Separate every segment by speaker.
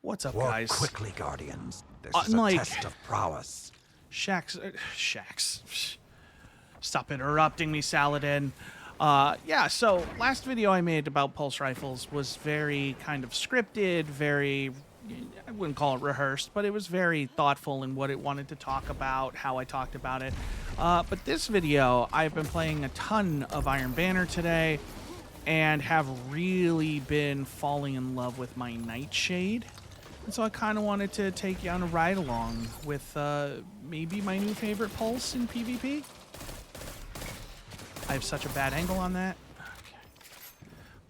Speaker 1: What's up,
Speaker 2: Work
Speaker 1: guys?
Speaker 2: quickly, Guardians. This is a
Speaker 1: Mike.
Speaker 2: test of prowess.
Speaker 1: Shax. Stop interrupting me, Saladin. Yeah, so last video I made about pulse rifles was very kind of scripted, very, I wouldn't call it rehearsed, but it was very thoughtful in what it wanted to talk about, how I talked about it. But this video, I've been playing a ton of Iron Banner today and have really been falling in love with my Nightshade. And so I kind of wanted to take you on a ride along with maybe my new favorite pulse in PvP. I have such a bad angle on that. Okay.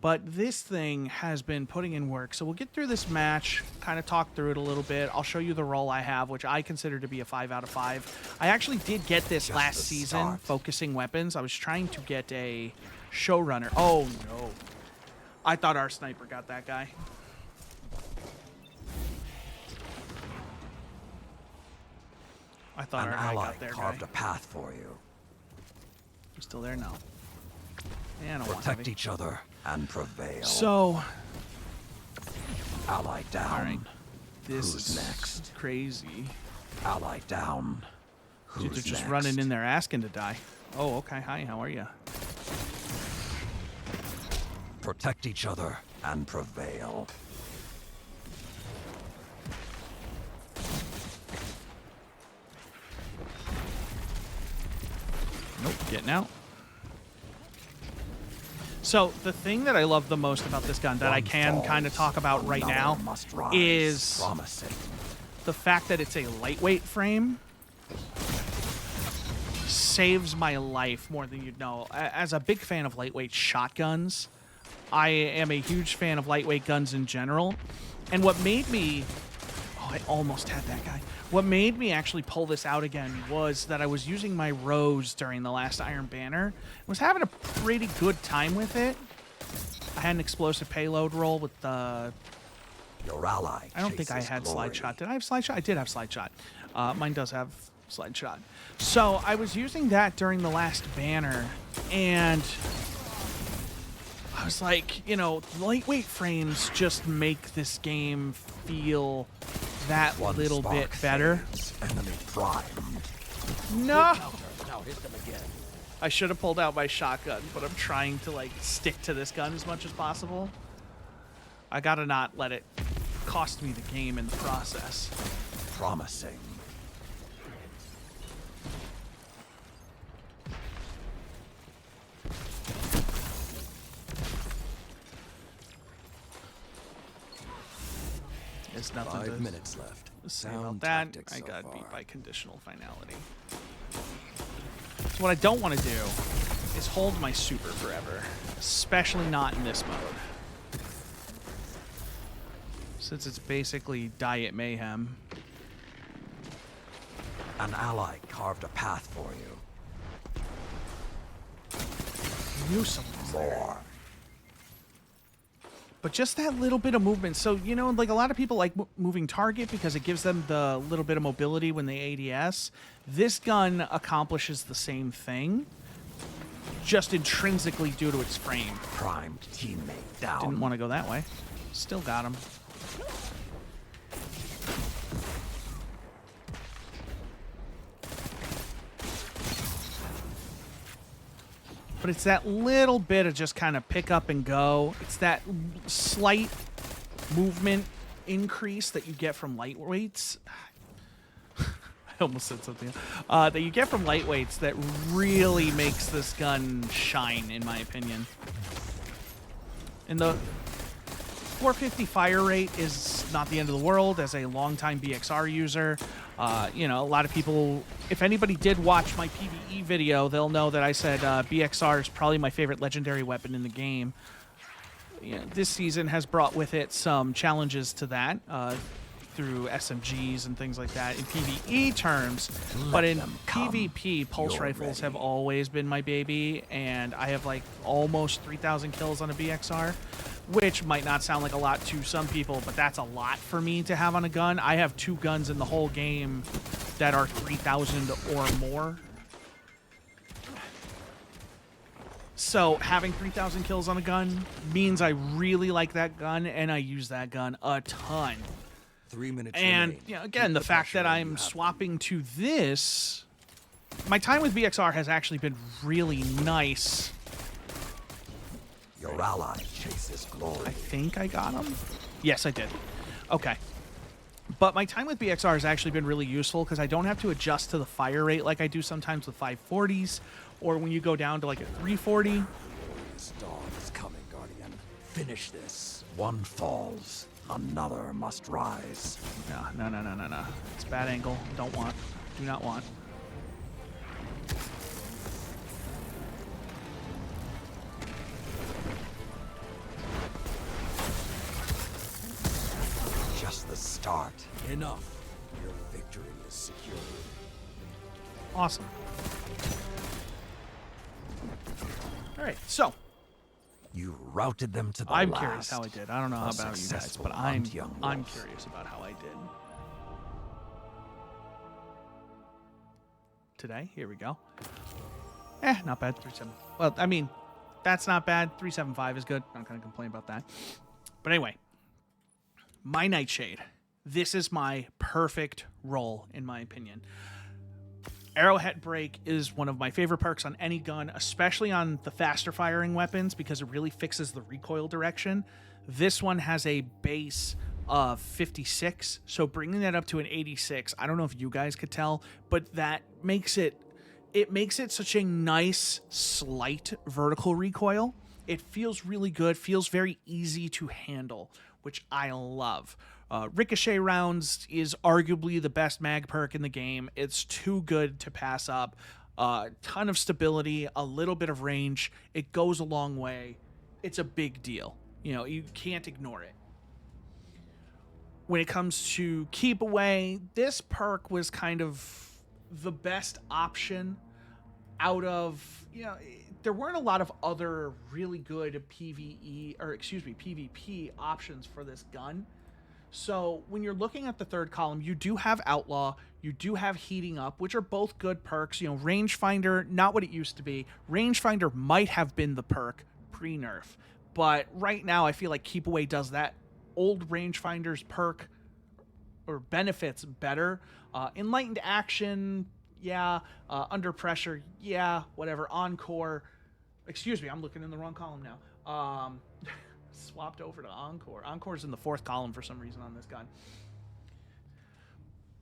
Speaker 1: But this thing has been putting in work. So we'll get through this match, kind of talk through it a little bit. I'll show you the role I have, which I consider to be a 5 out of 5. I actually did get this last season, focusing weapons. I was trying to get a showrunner. Oh, no. I thought our sniper got that guy. I thought
Speaker 2: An
Speaker 1: our guy
Speaker 2: ally
Speaker 1: got their
Speaker 2: carved
Speaker 1: guy.
Speaker 2: a path for you.
Speaker 1: You still there? No. Yeah, I don't want
Speaker 2: Protect
Speaker 1: heavy.
Speaker 2: each other and prevail.
Speaker 1: So,
Speaker 2: Ally down.
Speaker 1: all right. This
Speaker 2: Who's
Speaker 1: is
Speaker 2: next?
Speaker 1: crazy.
Speaker 2: Ally down.
Speaker 1: Dude,
Speaker 2: Who's
Speaker 1: they're just
Speaker 2: next?
Speaker 1: running in there asking to die. Oh, okay. Hi, how are you?
Speaker 2: Protect each other and prevail.
Speaker 1: Nope, getting out. So, the thing that I love the most about this gun that I
Speaker 2: One
Speaker 1: can kind of
Speaker 2: falls,
Speaker 1: talk about right
Speaker 2: another
Speaker 1: now
Speaker 2: must rise.
Speaker 1: is
Speaker 2: Promise it.
Speaker 1: the fact that it's a lightweight frame saves my life more than you'd know. As a big fan of lightweight shotguns, I am a huge fan of lightweight guns in general. And what made me... Oh, I almost had that guy. What made me actually pull this out again was that I was using my Rose during the last Iron Banner. I was having a pretty good time with it. I had an explosive payload roll with the...
Speaker 2: Your ally.
Speaker 1: I don't think I
Speaker 2: chases
Speaker 1: had
Speaker 2: glory.
Speaker 1: slide shot. Did I have slide shot? I did have slide shot. Mine does have slide shot. So I was using that during the last banner, and I was like, you know, lightweight frames just make this game feel that
Speaker 2: One
Speaker 1: little
Speaker 2: spark
Speaker 1: bit better.
Speaker 2: fades, enemy primed.
Speaker 1: No!
Speaker 2: Now hit them again.
Speaker 1: I should have pulled out my shotgun, but I'm trying to, like, stick to this gun as much as possible. I gotta not let it cost me the game in the process.
Speaker 2: Promising.
Speaker 1: There's nothing
Speaker 2: 5
Speaker 1: to
Speaker 2: minutes left.
Speaker 1: say about
Speaker 2: Sound
Speaker 1: that.
Speaker 2: tactics
Speaker 1: I
Speaker 2: so
Speaker 1: got
Speaker 2: far.
Speaker 1: beat by conditional finality. So what I don't want to do is hold my super forever, especially not in this mode. Since it's basically diet mayhem.
Speaker 2: An ally carved a path for you.
Speaker 1: I knew someone was there.
Speaker 2: More.
Speaker 1: But just that little bit of movement. So, you know, like a lot of people like moving target because it gives them the little bit of mobility when they ADS. This gun accomplishes the same thing, just intrinsically due to its frame.
Speaker 2: Primed teammate down.
Speaker 1: Didn't want to go that way. Still got him. But it's that little bit of just kind of pick up and go. It's that slight movement increase that you get from lightweights. I almost said something. That you get from lightweights that really makes this gun shine, in my opinion. And the 450 fire rate is not the end of the world. As a longtime BXR user, you know, a lot of people, if anybody did watch my PvE video, they'll know that I said BXR is probably my favorite legendary weapon in the game. You know, this season has brought with it some challenges to that through SMGs and things like that in PvE terms. But in PvP, pulse
Speaker 2: You're
Speaker 1: rifles have
Speaker 2: ready.
Speaker 1: always been my baby, and I have like almost 3,000 kills on a BXR. Which might not sound like a lot to some people, but that's a lot for me to have on a gun. I have 2 guns in the whole game that are 3,000 or more. So having 3,000 kills on a gun means I really like that gun, and I use that gun a ton.
Speaker 2: 3 minutes
Speaker 1: And
Speaker 2: remain.
Speaker 1: you know, again,
Speaker 2: Keep
Speaker 1: the fact
Speaker 2: pressure
Speaker 1: that
Speaker 2: on you
Speaker 1: I'm
Speaker 2: have
Speaker 1: swapping to this, my time with BXR has actually been really nice.
Speaker 2: Your ally chases glory.
Speaker 1: I think I got him. Yes, I did. Okay. But my time with BXR has actually been really useful because I don't have to adjust to the fire rate like I do sometimes with 540s, or when you go down to like a 340.
Speaker 2: This dawn is coming, Guardian. Finish this. One falls, another must rise.
Speaker 1: No. It's a bad angle. Don't want. Do not want.
Speaker 2: Just the start. Enough. Your victory is secure.
Speaker 1: Awesome. All right, so
Speaker 2: You routed them to the
Speaker 1: I'm
Speaker 2: last.
Speaker 1: curious how I did. I don't know
Speaker 2: A
Speaker 1: about you guys,
Speaker 2: successful
Speaker 1: but I'm
Speaker 2: hunt, young
Speaker 1: I'm
Speaker 2: wolf.
Speaker 1: curious about how I did. Today, here we go. Not bad. 3-7. Well, I mean, that's not bad. 375 is good. I'm not gonna complain about that. But anyway, my Nightshade. This is my perfect role, in my opinion. Arrowhead Break is one of my favorite perks on any gun, especially on the faster firing weapons because it really fixes the recoil direction. This one has a base of 56, so bringing that up to an 86, I don't know if you guys could tell, but that makes it such a nice slight vertical recoil. It feels really good, feels very easy to handle, which I love. Ricochet rounds is arguably the best mag perk in the game. It's too good to pass up. Ton of stability, a little bit of range. It goes a long way. It's a big deal. You know, you can't ignore it. When it comes to keep away, this perk was kind of the best option out of, you know, there weren't a lot of other really good PvP options for this gun. So when you're looking at the third column, you do have Outlaw, you do have Heating Up, which are both good perks. You know, Rangefinder, not what it used to be. Rangefinder might have been the perk pre-nerf, but right now I feel like Keep Away does that old Rangefinder's perk or benefits better. Enlightened Action, yeah. Under Pressure, yeah. Whatever. Encore, excuse me, I'm looking in the wrong column now. Swapped over to Encore. Encore's in the fourth column for some reason on this gun.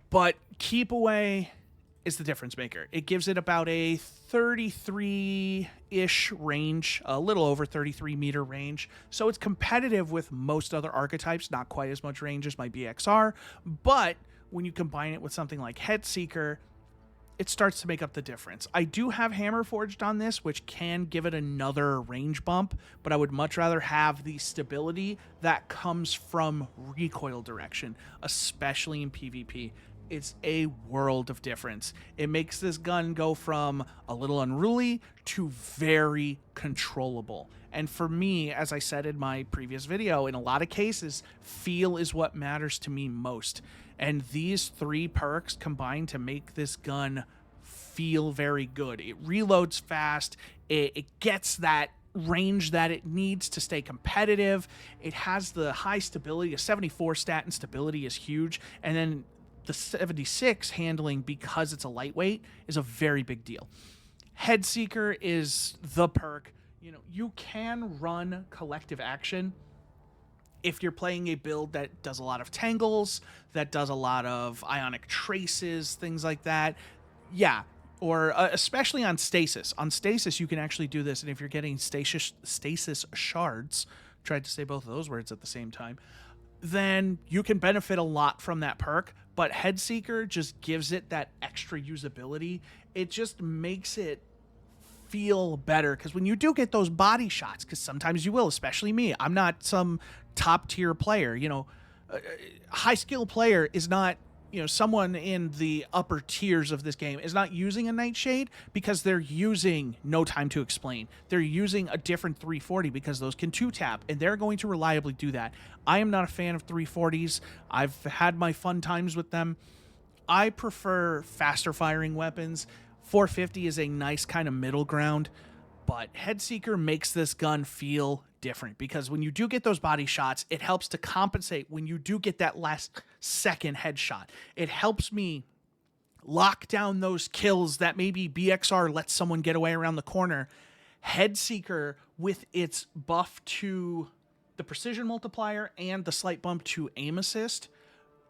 Speaker 1: But Keep Away is the difference maker. It gives it about a 33-ish range, a little over 33 meter range. So it's competitive with most other archetypes, not quite as much range as my BXR. But when you combine it with something like Headseeker, it starts to make up the difference. I do have Hammer Forged on this, which can give it another range bump, but I would much rather have the stability that comes from recoil direction, especially in PvP. It's a world of difference. It makes this gun go from a little unruly to very controllable. And for me, as I said in my previous video, in a lot of cases, feel is what matters to me most. And these three perks combine to make this gun feel very good. It reloads fast. It gets that range that it needs to stay competitive. It has the high stability. A 74 stat and stability is huge. And then the 76 handling, because it's a lightweight, is a very big deal. Headseeker is the perk. You know, you can run collective action if you're playing a build that does a lot of tangles, that does a lot of ionic traces, things like that. Yeah, or especially on stasis. On stasis, you can actually do this, and if you're getting stasis shards, tried to say both of those words at the same time, then you can benefit a lot from that perk. But Headseeker just gives it that extra usability. It just makes it feel better, because when you do get those body shots, because sometimes you will, especially me, I'm not some top tier player, you know, high skill player is not, you know, someone in the upper tiers of this game is not using a Nightshade because they're using No Time to Explain. They're using a different 340 because those can 2-tap, and they're going to reliably do that. I am not a fan of 340s. I've had my fun times with them. I prefer faster firing weapons. 450 is a nice kind of middle ground, but Headseeker makes this gun feel different, because when you do get those body shots, it helps to compensate when you do get that last second headshot. It helps me lock down those kills that maybe BXR lets someone get away around the corner. Headseeker, with its buff to the precision multiplier and the slight bump to aim assist,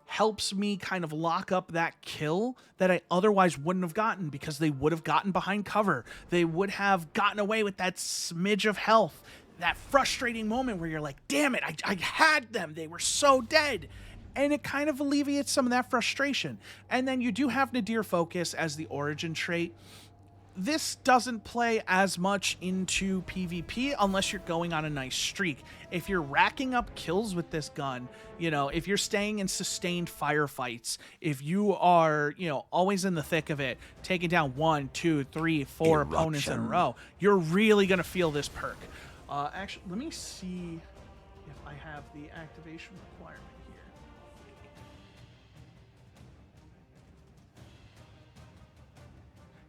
Speaker 1: helps me kind of lock up that kill that I otherwise wouldn't have gotten, because they would have gotten behind cover. They would have gotten away with that smidge of health. That frustrating moment where you're like, damn it, I had them. They were so dead. And it kind of alleviates some of that frustration. And then you do have Nadir Focus as the origin trait. This doesn't play as much into PvP unless you're going on a nice streak. If you're racking up kills with this gun, you know, if you're staying in sustained firefights, if you are, you know, always in the thick of it, taking down 1, 2, 3, 4 opponents in a row, you're really going to feel this perk. Actually, let me see if I have the activation requirement here.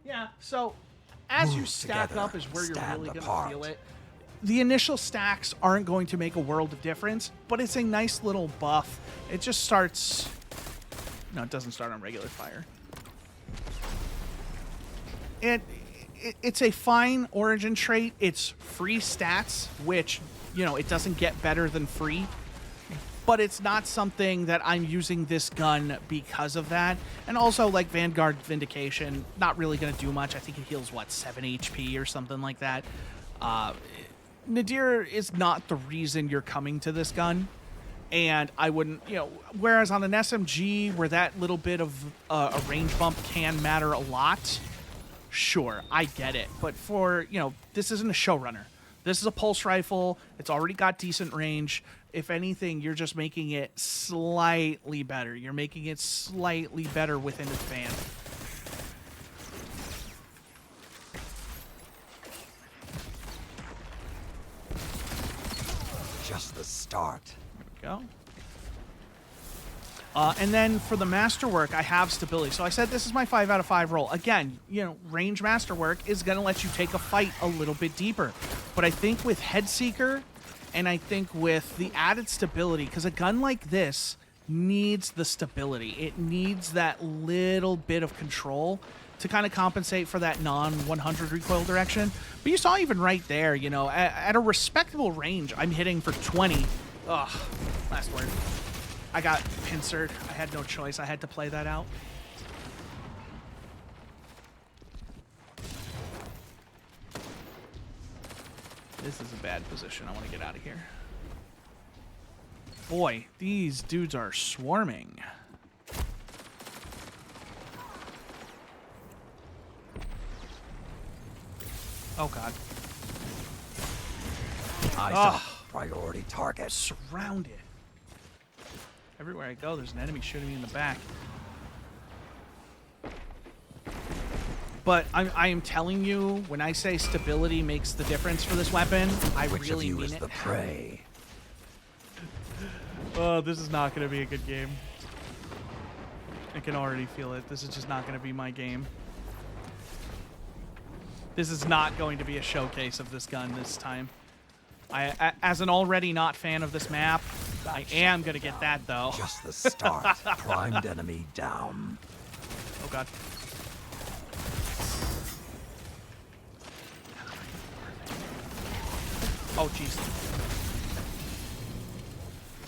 Speaker 1: Yeah, so as you stack up is where you're really going to feel it. The initial stacks aren't going to make a world of difference, but it's a nice little buff. It just starts... No, it doesn't start on regular fire. It's a fine origin trait. It's free stats, which, you know, it doesn't get better than free. But it's not something that I'm using this gun because of that. And also, like, Vanguard Vindication, not really going to do much. I think it heals, what, 7 HP or something like that. Nadir is not the reason you're coming to this gun. And I wouldn't, you know, whereas on an SMG, where that little bit of a range bump can matter a lot, sure, I get it. But for, you know, this isn't a showrunner. This is a pulse rifle. It's already got decent range. If anything, you're just making it slightly better. You're making it slightly better within its band.
Speaker 2: Just the start.
Speaker 1: There we go. And then for the masterwork, I have stability. So I said this is my 5 out of 5 roll. Again, you know, range masterwork is going to let you take a fight a little bit deeper. But I think with Headseeker, and I think with the added stability, because a gun like this needs the stability. It needs that little bit of control to kind of compensate for that non-100 recoil direction. But you saw even right there, you know, at a respectable range, I'm hitting for 20. Ugh, last word. I got pincered. I had no choice. I had to play that out. This is a bad position. I want to get out of here. Boy, these dudes are swarming. Oh, God.
Speaker 2: Eyes up. Priority target.
Speaker 1: Surrounded. Everywhere I go, there's an enemy shooting me in the back. But I am telling you, when I say stability makes the difference for this weapon, I
Speaker 2: Which
Speaker 1: really
Speaker 2: of you
Speaker 1: mean
Speaker 2: is
Speaker 1: it.
Speaker 2: the prey?
Speaker 1: Oh, this is not going to be a good game. I can already feel it. This is just not going to be my game. This is not going to be a showcase of this gun this time. As an already not fan of this map, I am going to get that, though.
Speaker 2: Just the start. Primed enemy down.
Speaker 1: Oh, God. Oh, jeez.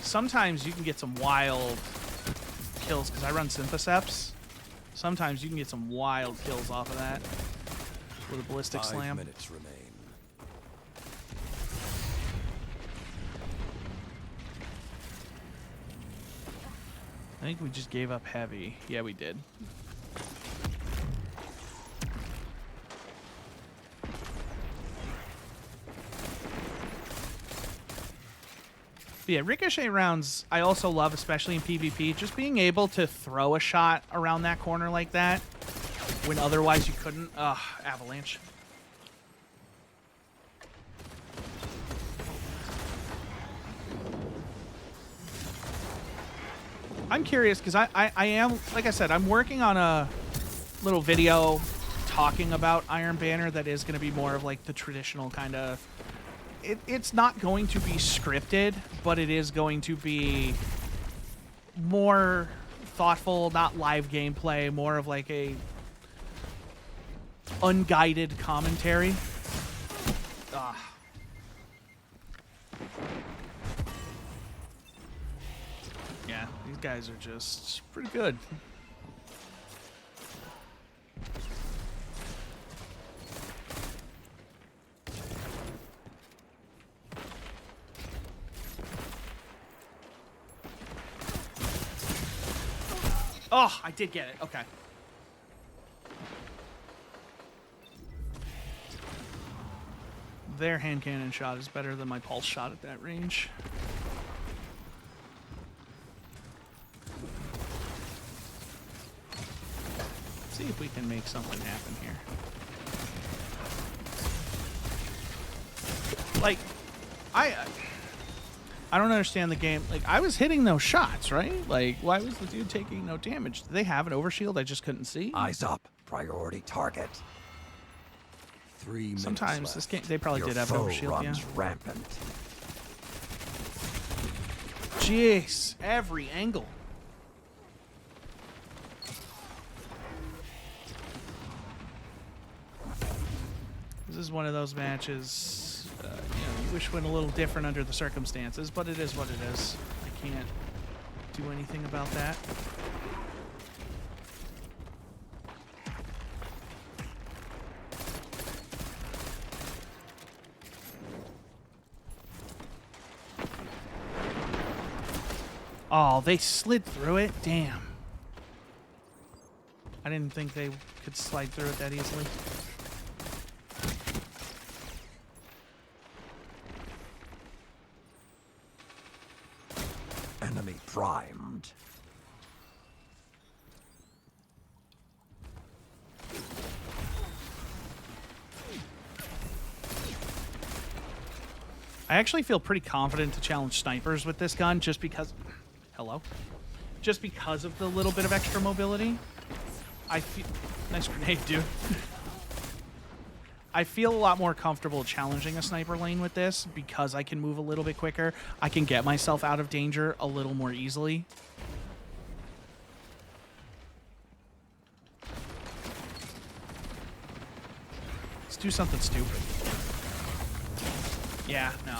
Speaker 1: Sometimes you can get some wild kills, because I run Synthoceps. Sometimes you can get some wild kills off of that with a ballistic slam.
Speaker 2: 5 minutes remain.
Speaker 1: I think we just gave up heavy. Yeah, we did. But yeah, ricochet rounds I also love, especially in PvP. Just being able to throw a shot around that corner like that when otherwise you couldn't. Ugh, avalanche. I'm curious because I am, like I said, I'm working on a little video talking about Iron Banner that is going to be more of like the traditional kind of it's not going to be scripted, but it is going to be more thoughtful, not live gameplay, more of like a unguided commentary. Yeah, these guys are just pretty good. Oh, I did get it. Okay. Their hand cannon shot is better than my pulse shot at that range. Let's see if we can make something happen here. Like, I don't understand the game. Like, I was hitting those shots, right? Like, why was the dude taking no damage? Did they have an overshield I just couldn't see?
Speaker 2: Eyes up. Priority target. 3 minutes
Speaker 1: Sometimes
Speaker 2: left.
Speaker 1: this game, they probably
Speaker 2: Your
Speaker 1: did have an
Speaker 2: foe
Speaker 1: overshield,
Speaker 2: runs
Speaker 1: yeah.
Speaker 2: rampant.
Speaker 1: Jeez, every angle. This is one of those matches, you wish went a little different under the circumstances, but it is what it is. I can't do anything about that. Oh, they slid through it? Damn. I didn't think they could slide through it that easily.
Speaker 2: Enemy primed.
Speaker 1: I actually feel pretty confident to challenge snipers with this gun just because... Hello? Just because of the little bit of extra mobility. I feel... Nice grenade, dude. I feel a lot more comfortable challenging a sniper lane with this because I can move a little bit quicker. I can get myself out of danger a little more easily. Let's do something stupid. Yeah, no.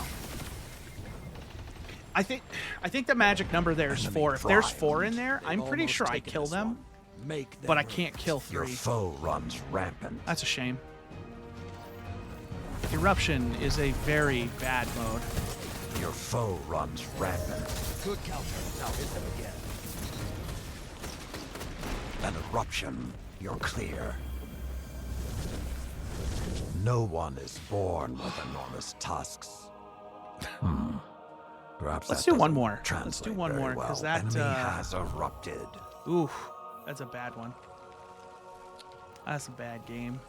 Speaker 1: I think the magic number there is 4. If there's 4 in there, I'm pretty sure I kill them, but I can't kill 3.
Speaker 2: Your foe runs rampant.
Speaker 1: That's a shame. Eruption is a very bad mode.
Speaker 2: Your foe runs rampant.
Speaker 3: Good counter. Now hit them again.
Speaker 2: An eruption. You're clear. No one is born with enormous tusks. Perhaps
Speaker 1: Let's
Speaker 2: that
Speaker 1: do one
Speaker 2: doesn't
Speaker 1: more. Let's
Speaker 2: translate
Speaker 1: do one
Speaker 2: very
Speaker 1: more, 'cause
Speaker 2: well.
Speaker 1: that,
Speaker 2: Enemy has erupted.
Speaker 1: Oof, that's a bad one. That's a bad game.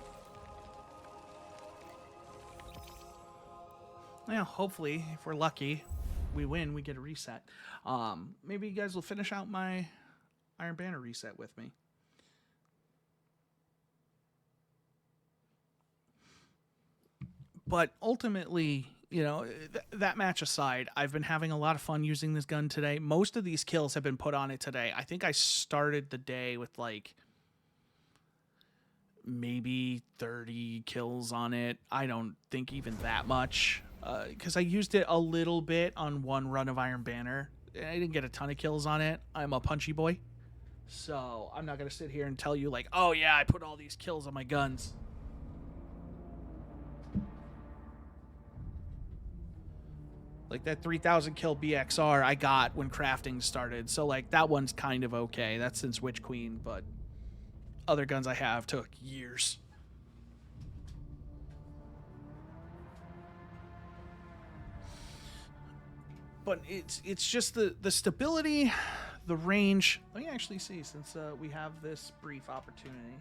Speaker 1: Yeah, hopefully, if we're lucky, we win, we get a reset. Maybe you guys will finish out my Iron Banner reset with me. But ultimately, you know, that match aside, I've been having a lot of fun using this gun today. Most of these kills have been put on it today. I think I started the day with like maybe 30 kills on it. I don't think even that much, because I used it a little bit on one run of Iron Banner. I didn't get a ton of kills on it. I'm a punchy boy, so I'm not going to sit here and tell you like, oh yeah, I put all these kills on my guns. Like that 3,000 kill BXR I got when crafting started. So like that one's kind of okay. That's since Witch Queen, but other guns I have took years. But it's just the stability, the range. Let me actually see, since we have this brief opportunity.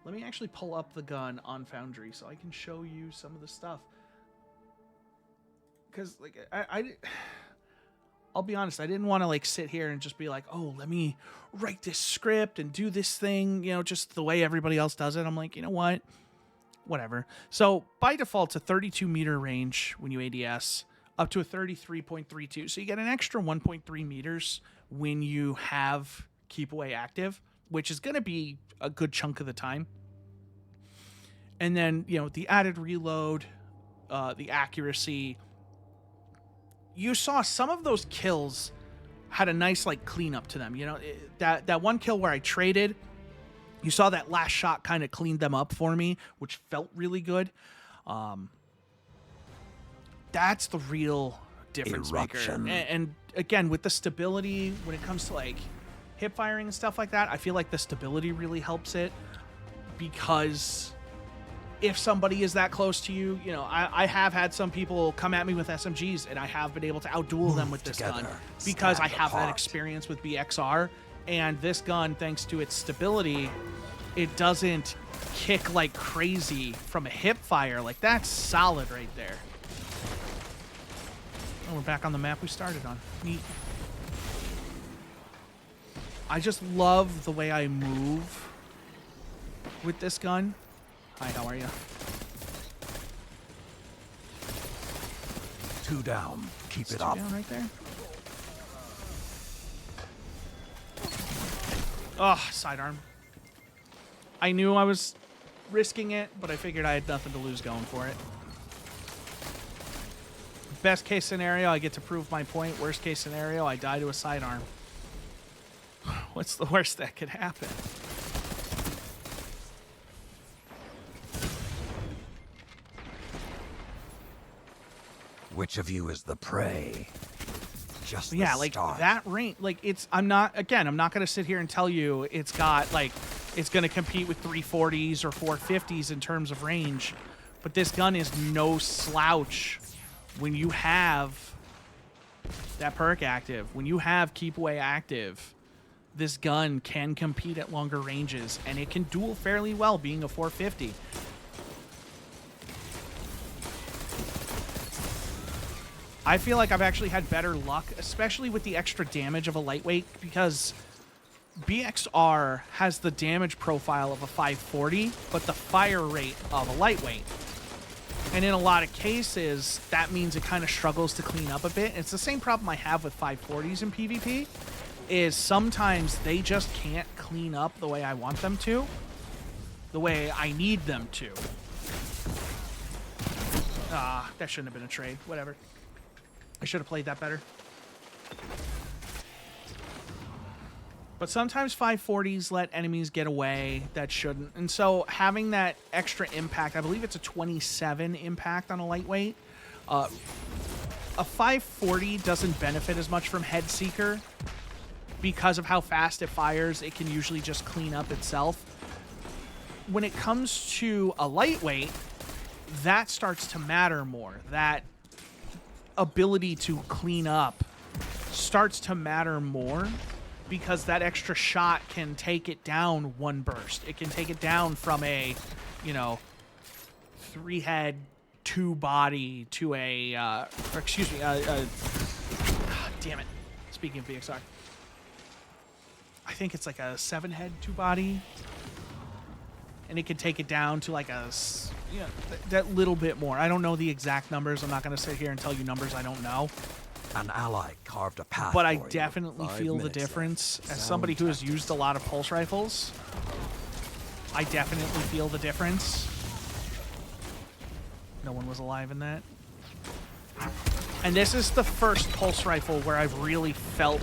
Speaker 1: Let me actually pull up the gun on Foundry so I can show you some of the stuff. Because like I'll be honest, I didn't want to like sit here and just be like, oh, let me write this script and do this thing, you know, just the way everybody else does it. I'm like, you know what? whatever. So by default, it's a 32 meter range when you ADS, up to a 33.32. So you get an extra 1.3 meters when you have Keep Away active, which is going to be a good chunk of the time. And then, you know, the added reload, the accuracy. You saw some of those kills had a nice, like, cleanup to them. You know, that one kill where I traded, you saw that last shot kind of cleaned them up for me, which felt really good. That's the real difference
Speaker 2: Eruption.
Speaker 1: maker. And again, with the stability, when it comes to, like, hip firing and stuff like that, I feel like the stability really helps it, because if somebody is that close to you, you know, I have had some people come at me with SMGs, and I have been able to outduel them with this gun because I have that experience with BXR. And this gun, thanks to its stability, it doesn't kick like crazy from a hip fire. Like, that's solid right there. Oh, we're back on the map we started on. Neat. I just love the way I move with this gun. Hi, how are you?
Speaker 2: 2 down. Keep it
Speaker 1: Two
Speaker 2: up.
Speaker 1: down right there. Oh, sidearm. I knew I was risking it, but I figured I had nothing to lose going for it. Best case scenario, I get to prove my point. Worst case scenario, I die to a sidearm. What's the worst that could happen?
Speaker 2: Which of you is the prey? Just
Speaker 1: Yeah,
Speaker 2: the
Speaker 1: like
Speaker 2: start.
Speaker 1: that range, like I'm not going to sit here and tell you it's got, like, it's going to compete with 340s or 450s in terms of range, but this gun is no slouch when you have that perk active, when you have Keep Away active. This gun can compete at longer ranges, and it can duel fairly well being a 450. I feel like I've actually had better luck, especially with the extra damage of a lightweight, because BXR has the damage profile of a 540, but the fire rate of a lightweight. And in a lot of cases, that means it kind of struggles to clean up a bit. It's the same problem I have with 540s in PvP, is sometimes they just can't clean up the way I want them to, the way I need them to. That shouldn't have been a trade. Whatever. I should have played that better. But sometimes 540s let enemies get away that shouldn't. And so having that extra impact, I believe it's a 27 impact on a lightweight. A 540 doesn't benefit as much from Head Seeker because of how fast it fires. It can usually just clean up itself. When it comes to a lightweight, that starts to matter more. That ability to clean up starts to matter more, because that extra shot can take it down one burst. It can take it down from a, you know, 3-head, 2-body to a, damn it. Speaking of BXR, I think it's like a 7-head, 2-body, and it can take it down to like a, you know, that little bit more. I don't know the exact numbers. I'm not going to sit here and tell you numbers I don't know.
Speaker 2: An ally carved a path.
Speaker 1: But I
Speaker 2: for you.
Speaker 1: definitely
Speaker 2: 5
Speaker 1: feel the
Speaker 2: minutes
Speaker 1: difference.
Speaker 2: left.
Speaker 1: As
Speaker 2: Sound
Speaker 1: somebody who has
Speaker 2: tactics.
Speaker 1: used a lot of pulse rifles, I definitely feel the difference. No one was alive in that. And this is the first pulse rifle where I've really felt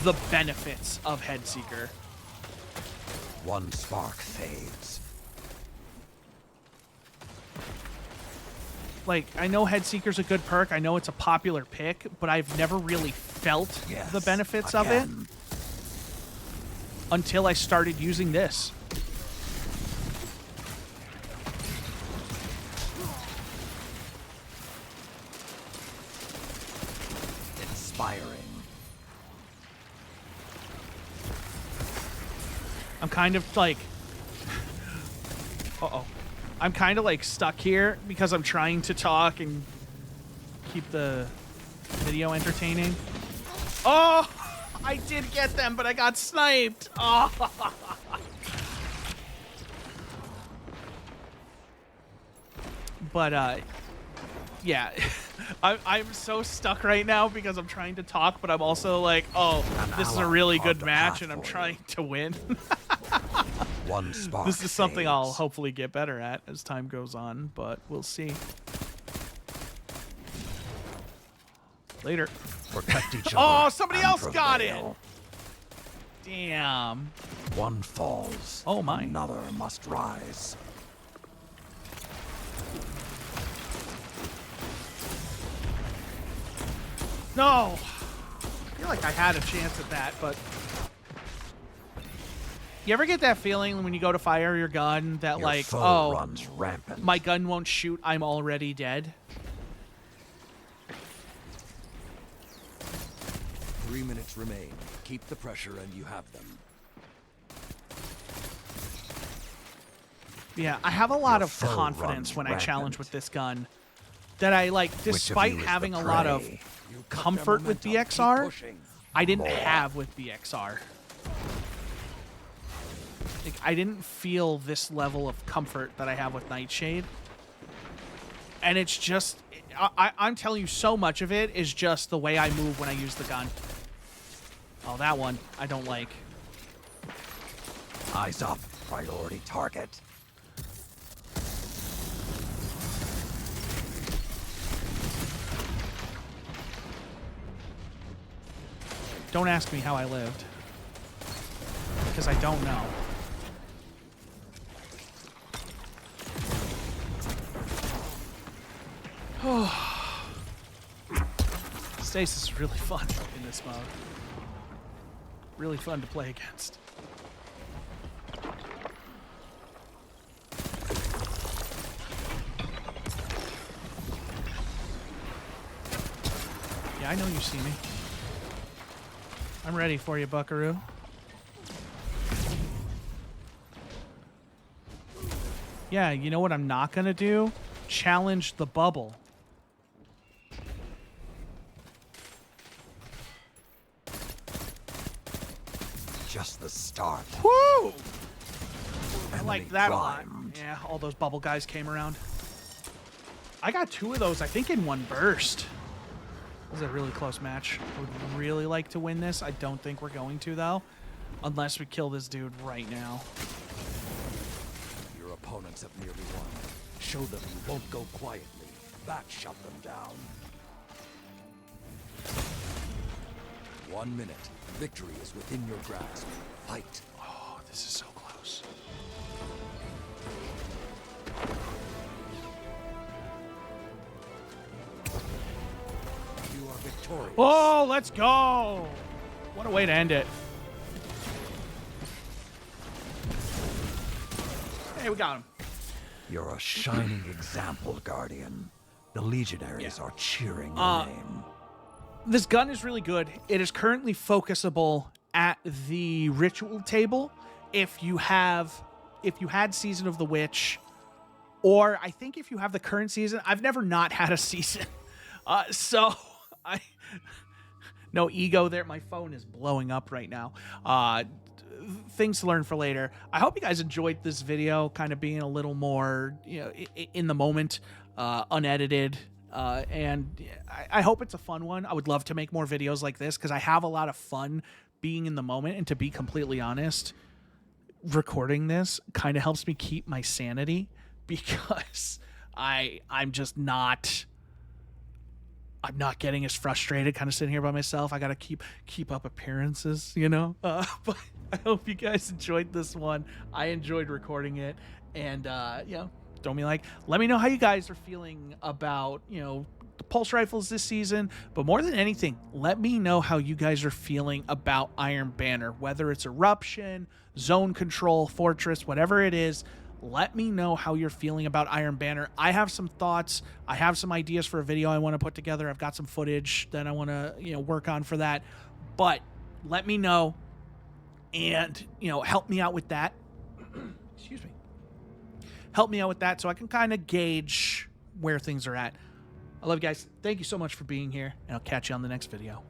Speaker 1: the benefits of Head Seeker.
Speaker 2: One spark fades.
Speaker 1: Like, I know Head Seeker's a good perk. I know it's a popular pick, but I've never really felt
Speaker 2: Yes,
Speaker 1: the benefits of it
Speaker 2: again.
Speaker 1: until I started using this.
Speaker 2: Inspiring.
Speaker 1: I'm kind of like... Uh-oh. I'm kind of like stuck here because I'm trying to talk and keep the video entertaining. Oh! I did get them, but I got sniped. Oh! But yeah, I'm so stuck right now because I'm trying to talk, but I'm also like, oh, this is a really
Speaker 2: carved
Speaker 1: good
Speaker 2: a
Speaker 1: match,
Speaker 2: path
Speaker 1: and I'm
Speaker 2: for you.
Speaker 1: trying to win.
Speaker 2: One spark.
Speaker 1: This is something I'll
Speaker 2: fades.
Speaker 1: hopefully get better at as time goes on, but we'll see. Later.
Speaker 2: Protect each other.
Speaker 1: Oh, somebody
Speaker 2: and
Speaker 1: else got it.
Speaker 2: prevail.
Speaker 1: Damn.
Speaker 2: One falls.
Speaker 1: Oh, my.
Speaker 2: Another must rise.
Speaker 1: No. I feel like I had a chance at that, but you ever get that feeling when you go to fire your gun that
Speaker 2: Your
Speaker 1: like,
Speaker 2: foe
Speaker 1: oh,
Speaker 2: runs rampant.
Speaker 1: my gun won't shoot, I'm already dead?
Speaker 3: 3 minutes remain. Keep the pressure and you have them.
Speaker 1: Yeah, I have a lot
Speaker 2: Your
Speaker 1: of
Speaker 2: foe
Speaker 1: confidence
Speaker 2: runs
Speaker 1: when I challenge
Speaker 2: rampant.
Speaker 1: with this gun. That I like,
Speaker 2: Which of
Speaker 1: despite
Speaker 2: you is
Speaker 1: having
Speaker 2: the
Speaker 1: a lot of
Speaker 2: prey?
Speaker 3: You cut their
Speaker 1: comfort with
Speaker 3: momentum. Keep
Speaker 1: BXR,
Speaker 3: pushing.
Speaker 1: I didn't
Speaker 2: More.
Speaker 1: have with BXR. Like, I didn't feel this level of comfort that I have with Nightshade. And it's just, I'm telling you, so much of it is just the way I move when I use the gun. Oh, that one I don't like.
Speaker 2: Eyes up. Priority target.
Speaker 1: Don't ask me how I lived. Because I don't know. Stasis is really fun in this mode. Really fun to play against. Yeah, I know you see me. I'm ready for you, Buckaroo. Yeah, you know what I'm not gonna do? Challenge the bubble.
Speaker 2: Just the start.
Speaker 1: Woo! I
Speaker 2: Enemy
Speaker 1: like that a lot.
Speaker 2: primed.
Speaker 1: Yeah, all those bubble guys came around. I got 2 of those, I think, in one burst. This is a really close match. I would really like to win this. I don't think we're going to, though. Unless we kill this dude right now.
Speaker 3: Your opponents have nearly won. Show them you won't go quietly. That shut them down. 1 minute. Victory is within your grasp. Fight.
Speaker 1: Oh, this is so close.
Speaker 3: You are victorious.
Speaker 1: Oh, let's go! What a way to end it. Hey, we got him.
Speaker 2: You're a shining example, Guardian. The Legionaries are cheering your name.
Speaker 1: This gun is really good. It is currently focusable at the ritual table. If you had Season of the Witch, or I think if you have the current season. I've never not had a season. So no ego there. My phone is blowing up right now. Things to learn for later. I hope you guys enjoyed this video, kind of being a little more, in the moment, unedited. And I hope it's a fun one. I would love to make more videos like this because I have a lot of fun being in the moment. And to be completely honest, recording this kind of helps me keep my sanity because I'm not getting as frustrated kind of sitting here by myself. I got to keep up appearances, but I hope you guys enjoyed this one. I enjoyed recording it, and don't be like, let me know how you guys are feeling about, the pulse rifles this season, but more than anything, let me know how you guys are feeling about Iron Banner, whether it's Eruption, Zone Control, Fortress, whatever it is. Let me know how you're feeling about Iron Banner. I have some thoughts. I have some ideas for a video I want to put together. I've got some footage that I want to, work on for that. But let me know and, help me out with that. Excuse me. Help me out with that so I can kind of gauge where things are at. I love you guys. Thank you so much for being here, and I'll catch you on the next video.